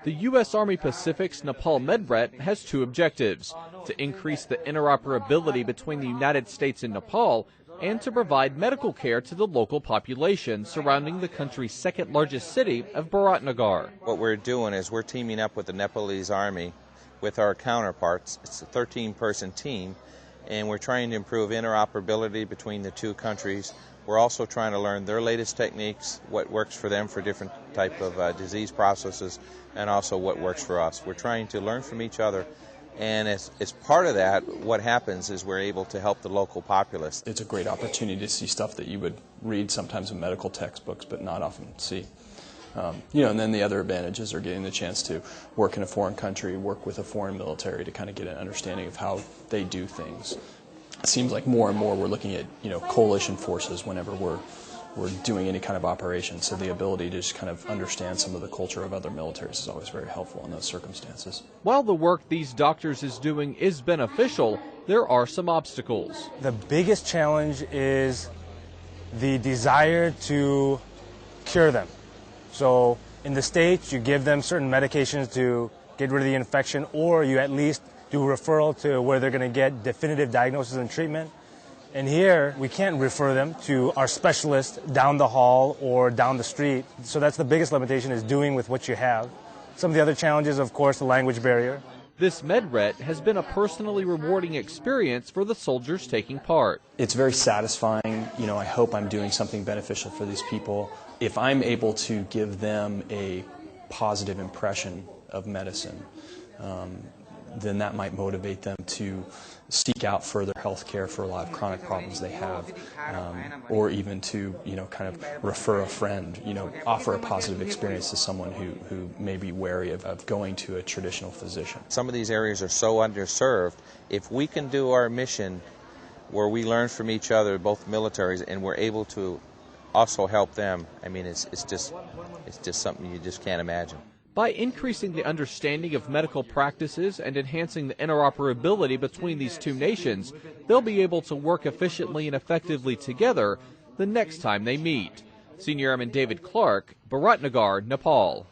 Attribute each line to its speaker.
Speaker 1: The U.S. Army Pacific's Nepal MEDRETE has two objectives: to increase the interoperability between the United States and Nepal, and to provide medical care to the local population surrounding the country's second largest city of Biratnagar.
Speaker 2: What we're doing is we're teaming up with the Nepalese Army with our counterparts. It's a 13-person team, and we're trying to improve interoperability between the two countries. We're also trying to learn their latest techniques, what works for them for different type of disease processes, and also what works for us. We're trying to learn from each other, and as part of that, what happens is we're able to help the local populace.
Speaker 3: It's a great opportunity to see stuff that you would read sometimes in medical textbooks but not often see. And then the other advantages are getting the chance to work in a foreign country, work with a foreign military to kind of get an understanding of how they do things. It seems like more and more we're looking at coalition forces whenever we're doing any kind of operation. So the ability to just kind of understand some of the culture of other militaries is always very helpful in those circumstances.
Speaker 1: While the work these doctors is doing is beneficial, there are some obstacles.
Speaker 4: The biggest challenge is the desire to cure them. So in the States, you give them certain medications to get rid of the infection, or you at least do a referral to where they're going to get definitive diagnosis and treatment. And here, we can't refer them to our specialist down the hall or down the street. So that's the biggest limitation, is doing with what you have. Some of the other challenges, of course, the language barrier.
Speaker 1: This MEDRETE has been a personally rewarding experience for the soldiers taking part.
Speaker 3: It's very satisfying. I hope I'm doing something beneficial for these people. If I'm able to give them a positive impression of medicine, then that might motivate them to seek out further health care for a lot of chronic problems they have, or even to kind of refer a friend, offer a positive experience to someone who may be wary of going to a traditional physician.
Speaker 2: Some of these areas are so underserved. If we can do our mission where we learn from each other, both militaries, and we're able to also help them, I mean, it's just something you just can't imagine.
Speaker 1: By increasing the understanding of medical practices and enhancing the interoperability between these two nations, they'll be able to work efficiently and effectively together the next time they meet. Senior Airman David Clark, Biratnagar, Nepal.